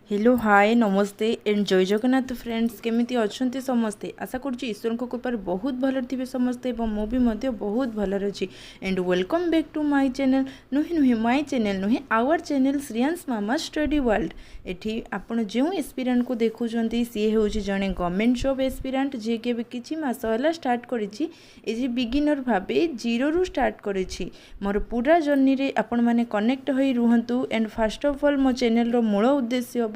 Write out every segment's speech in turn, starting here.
Hello hi नमस्ते and जय Jagannath friends केमिति अच्छंती समस्ते आशा करुच्ची ईश्वर को कृपार बहुत भल थे समस्ते मु भी बहुत भलर अच्छी and welcome back to my channel नुहे माय चैनल नुहे our channel Shriyans Mama study world. एठी आपण जो एस्पिरेंट को देखुंट सी हूँ जड़े गवर्नमेंट जॉब एस्पिरेंट जी के किसी मास है स्टार्ट करी बिगिनर भावे जीरो रु स्टार्ट करी मोर पूरा जर्नी रे आपण माने कनेक्ट हो रुहतु एंड फास्ट ऑफ ऑल मो चैनल रो मूल उद्देश्य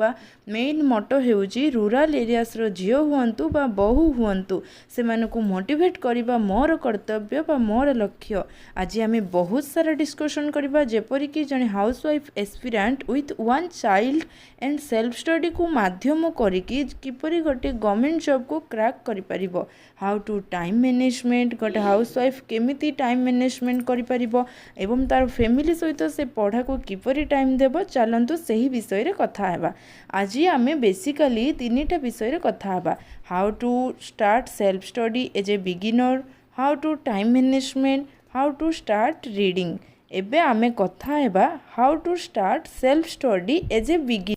मेन मोटो हेउची रूरल एरियास रो झियो हुअंतु बा बहु हुअंतु से मानको मोटिवेट करिबा मोर कर्तव्य बा मोर लक्ष्य। आज आमे बहुत सारा डिस्कशन करिबा जेपरि कि जने housewife aspirant with one child and self study को माध्यम करिकि किपरि गोटे गवर्नमेंट जॉब को क्रैक करि परिबो। हाउ टू टाइम मैनेजमेंट गोटे हाउसवाइफ केमिति टाइम मैनेजमेंट करि परिबो एवं तार फैमिली सहित से पढ़ा को किपरि टाइम देबो चलंतु सही विषय रे कथा हेबा। आज आमे बेसिकली तीनटा विषय रे कथा हेबा। How to start self study as a beginner, how to time management, how to start reading. एबे आमे कथा हेबा how to start self study as a beginner.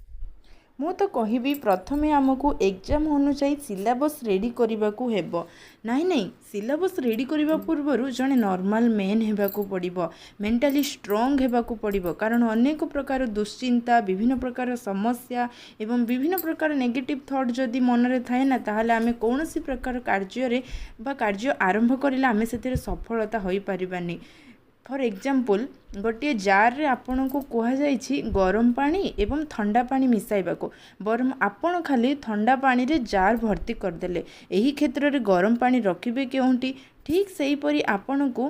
मु तो कहबी प्रथमे आमको एग्जाम अनुसार सिलेबस रेडी करने को हेबो। नहीं सिलेबस रेडी करने पूर्व जड़े नॉर्मल मेन हेबाकू पड़िबो, मेंटली स्ट्रांग हेबाकू पड़िबो। कारण अनेक प्रकार दुश्चिंता, विभिन्न प्रकार समस्या एवं विभिन्न प्रकार नेगेटिव थॉट जदि मन रे थाए ना ताहले आमे कोनोसी प्रकार कार्य आरंभ करिला आमे सेतिर सफलता होई परिबानी। फॉर एग्जांपल गोटे जार रे आपन को कहा जाइछि गरम पानी एवं ठंडा पानी मिसाइबा को बरम आपन खाली ठंडा पानी रे जार भर्ती करदेले एही क्षेत्र रे गरम पानी रखिबे केउंटी। ठीक सही परी आपन को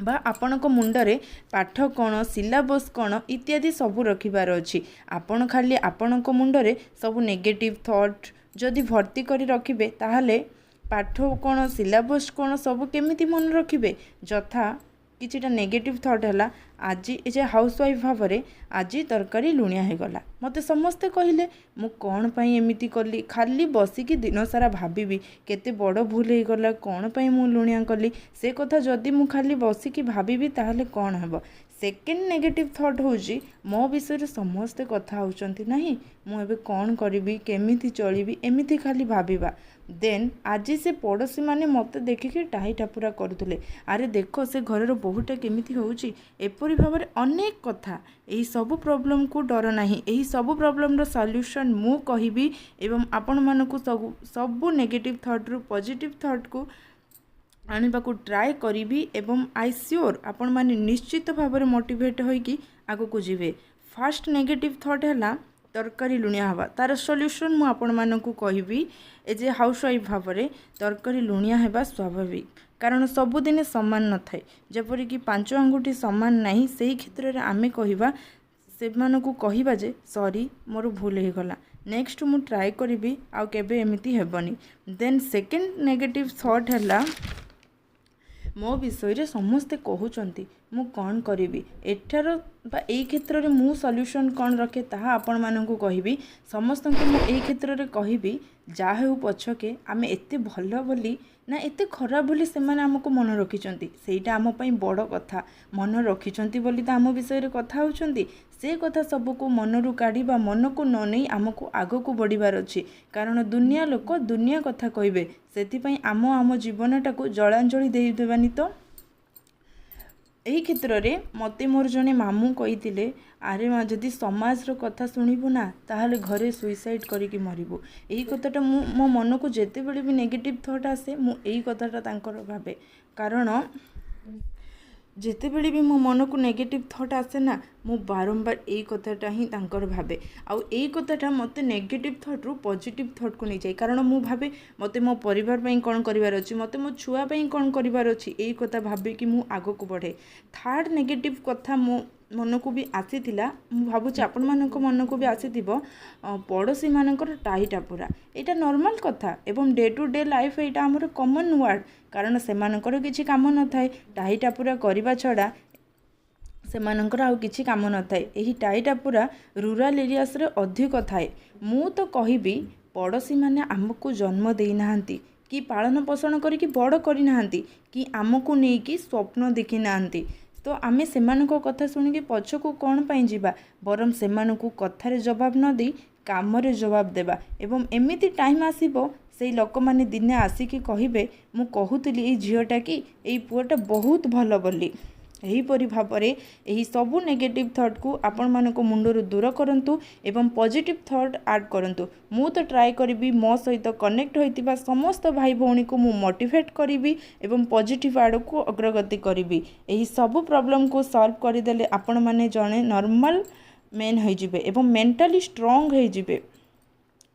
बा आपन को मुंडरे पाठ कौन सिलेबस कौन इत्यादि सबू रखिबार अछि। आपन खाली आपन को मुंडरे सबू नेगेटिव थॉट जदि भर्ती करी रखिबे ताहले पाठ कौन सिलेबस कौन सबू केमिति मन रखिबे। जथा किछिटा नेगेटिव थॉट है आज ए हाउसवाइफ भाव में आज तरकारी लुणिया हो गला मते समस्ते कहले मु कौन पाई एमिति कली खाली बसिकी दिन सारा भाबिबी केते बड़ भूल हो गला कौन पाई मु लुणिया कली से कथा जदि मु खाली बसिकी भाबिबी ताहले कौन हेबो। सेकेंड नेगेटिव थॉट होउची मो विषय समस्ते कथा होउचंती नहीं मु एबे कौन करिबी केमिति चलिबी एमिति खाली भाबिबा। देन आज से पड़ोशी माने मते देखिके टाही टापुरा करुले अरे देखो से घर बहुटा केमिति होउची एपरि भाव अनेक कथा। यही सब प्रॉब्लम को डर नहीं, यही सब प्रॉब्लम रो सॉल्यूशन मु कहिबी एवं आपण मानकु सब नेगेटिव थॉट रो पॉजिटिव थॉट को आनिबा को ट्राई करिबी एवं आई श्योर आपण माने निश्चित भाव में मोटिवेट होइकी आगो को जीवे। फर्स्ट नेगेटिव थॉट है तरकारी लुणिया हवा तार सॉल्यूशन मु आपण मानकु कहिबी एज ए हाउसवाइफ भाव में तरकारी लुणिया हेबा स्वाभाविक। कारण सबुदिने समान न थाए जेपरि कि 5 आंगुठी समान नहीं सही क्षेत्र रे आमे कहिबा से मानकु कहिबा जे सॉरी मोर भूल हो गला नेक्स्ट मु ट्राई करिबी आ केबे एमिति हेबनी। देन सेकेंड नेगेटिव थॉट है मो विषय रे समस्ते कहउचंती मु कौन करिबी एठार बा एई क्षेत्र रे मु सॉल्यूशन कौन रखे ताहा आपण मानकु कहिबी। समस्त को मु एई क्षेत्र रे कहिबी जा हेउ पछके आमे एते भलो बोली ना एते खराब बोली से माने हमको मन रखिचंती सेटा आम पई बड़ कथा मन रखिचंती बोली त आम विषय रे कथा होउचंती से कथा सब को मनरू काढ़ी मन को न नहीं आमको आगो को बढ़िबार अच्छी। कारण दुनिया लोक दुनिया कथा कहबे सेति आम जीवनटा को जलांजलि दे देबानी। तो यही क्षेत्र में मते मोर जने मामू कही अरे माँ जदि समाज रो कथा शुणबू ना ताहले घरे सुइसाइड करिकी मरिबू। यही कथाटा मो मन को जेते बेले भी नेगेटिव थॉट आसे मु यही कथाटा तांकर भाबे। कारण जेते बेले भी मो मन को नेगेटिव थॉट आसे ना मु बारंबार यही कथाटा ही तांकर भाबे आउ यही कथाटा मते नेगेटिव थॉट रु पॉजिटिव थॉट को नहीं जाए। कारण मु भाबे मते मो परिवार पई कोन करिवार अछि मते मो छुआ पई कोन करिवार अछि यही कथा भाबे कि मु आगो को बढ़े। थर्ड नेगेटिव कथा मो मन को भी आसीथिला मु भाबुछि आपण मानक मन को भी आसीथिबो पड़ोशी मानकर टाही टापुरा एटा नॉर्मल कथा एवं डे टू डे लाइफ एटा हमर कॉमन वर्ड। कारण से मानकर किछि काम न थाए टाही टापुरा करबा छडा से मानकर आउ किछि काम न थाए। एही टाही टापुरा रूरल एरियास रे अधिक थाए। मु तो कहिबी पड़ोशी माने हमको जन्म देई नाहंती कि पालन पोषण करिकी बड़ करि नाहंती कि हमको नेकी स्वप्न देखि नाहंती। तो आमे सेमानको कथा शुणिकी पछकू कौन पाई जीवा बरम सेमानकू कथारे जवाब न दे कामरे जवाब देबा एवं एमिति टाइम आसीबो से लोक माने दिने आसिकी कहिबे मु कहूतली ए झियोटा कि ए पुओटा बहुत भल बोली। एहीपरि भावरे एही सबु नेगेटिव थॉट को आपण मानको मुंडरू दूर करंतु एवं पॉजिटिव थॉट ऐड करंतु। मु तो ट्राई करिबी मो सहित कनेक्ट होइतिबा समस्त भाई भौणी को मु मोटिवेट करिबी एवं पॉजिटिव आड़ को अग्रगति करिबी। एही सबु प्रॉब्लम को सॉल्व करिदेले आपण माने जणे नॉर्मल मैन होई जिवे एवं मेंटली स्ट्रांग होई जिवे।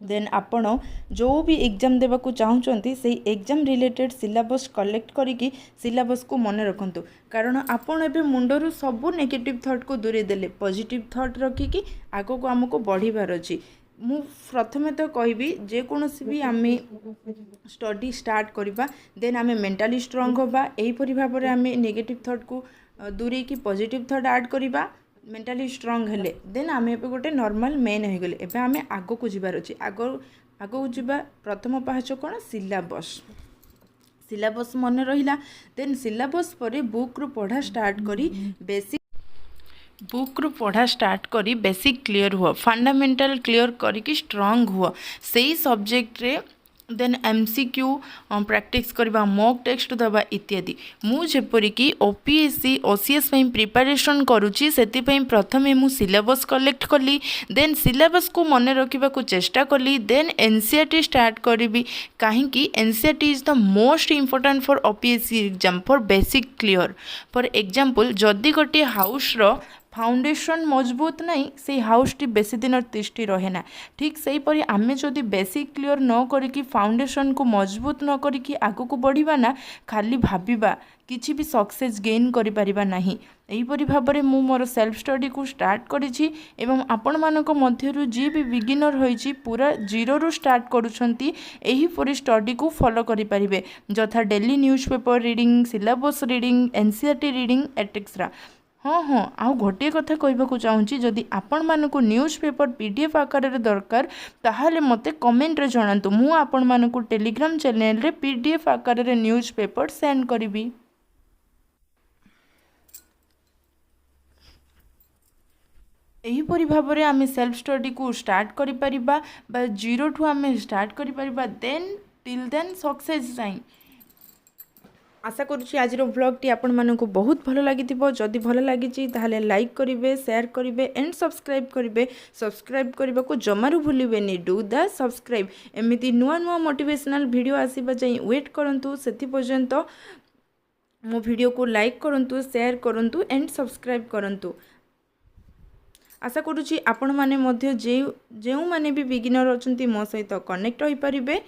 देन आपण जो भी एग्जाम देवा को चाहूँगी से एग्जाम रिलेटेड सिलेबस कलेक्ट करिकी सिलेबस को मन रखंतु कारण आपण एबे मुंडरू सबु नेगेटिव थॉट को दूरे देले पॉजिटिव थॉट रखिकी आगो को हमको बढ़िबार अछि। मु प्रथमे तो कहबी जे कोनोसी भी आमे स्टडी स्टार्ट करिबा देन आमे मेंटली स्ट्रांग होबा एही परि भाबरे आमे नेगेटिव थॉट को दूरे की पॉजिटिव थॉट ऐड करिबा मेंटली स्ट्रांग हेले देन आमे एबे गोटे नॉर्मल मेन हो गले। एबे आमे आगो को जिबार अछि आगो को जिबा प्रथम पाहच कोन सिलेबस मन रहिला देन सिलेबस परे बुक रो पढ़ा स्टार्ट करी बेसिक क्लियर हुआ फंडामेंटल क्लियर करिकी स्ट्रांग हुआ सेही सब्जेक्ट रे देन एमसीक्यू प्रैक्टिस करबा मॉक टेस्ट दबा इत्यादि। मु जेपरिकी ओपीएससी ओसीएस पई प्रिपरेशन करूची सेति पई प्रथमे मु सिलेबस कलेक्ट कली देन सिलेबस को मन रखिबा को चेष्टा कली देन एनसीईआरटी स्टार्ट करिबी काहेकि NCERT is the most important for OPSC exam for basic clear. For example जदि गोटे हाउस रो फाउंडेशन मजबूत नहीं से हाउस टी बेसी दिन तिष्टि रहे ना ठीक सही परी आमे जदि बेसिक क्लियर न करिकी फाउंडेशन को मजबूत न करिकी आगो को बढ़िबा ना खाली भाबिबा किछि भी सक्सेस गेन करि परिबा नाही। एही परी भाबरे मु मोर सेल्फ स्टडी को स्टार्ट करिछि एवं आपण मानक मध्यरु जे भी बिगिनर होइछि पूरा जीरो रु स्टार्ट करूछंती एही परी स्टडी को फॉलो करि परिबे जथा daily newspaper reading syllabus reading NCERT reading etcetera. हाँ आउ गोटे कथा कहबाक चाहूँगी जदि आपण मानक न्यूज़ पेपर पीडीएफ आकार रे दरकार ताहाले मते कमेंट रे जणांतु मु आपण मानक टेलीग्राम चैनल रे पीडीएफ आकार रे न्यूज़ पेपर सेंड करिबी। एहीपरि भाबरे आमे सेल्फ स्टडी को स्टार्ट करि परिबा बा जीरो ठू आमे स्टार्ट करि परिबा देन टिल देन सक्सेस जाई। आशा करुँची आज व्लॉग टी आपण मानक बहुत भल लगी जदि भल लगी ताहले लाइक करिवे शेयर करिवे एंड सब्सक्राइब करने को जमारू भूलिबेनी डू द सब्सक्राइब। एमिति नुआ नुआ मोटिवेशनल वीडियो आसीबा जाई वेट करंतु सेति पर्यंत मो वीडियो को लाइक करंतु शेयर करंतु एंड सब्सक्राइब करंतु। आशा करुँची आपण माने मध्य जे माने भी बिगिनर अछंती मो सहित कनेक्ट होई परिबे।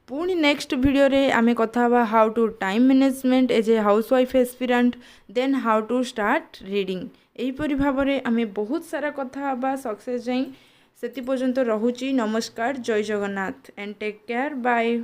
पुणी नेक्स्ट वीडियो रे आमे कथा हवा how to time management as a housewife aspirant then how to start reading. एहीपरि भाबरे आमे बहुत सारा कथा हवा सक्सेस जाई सेति पर्यंत रहुची। नमस्कार जय Jagannath and take care bye.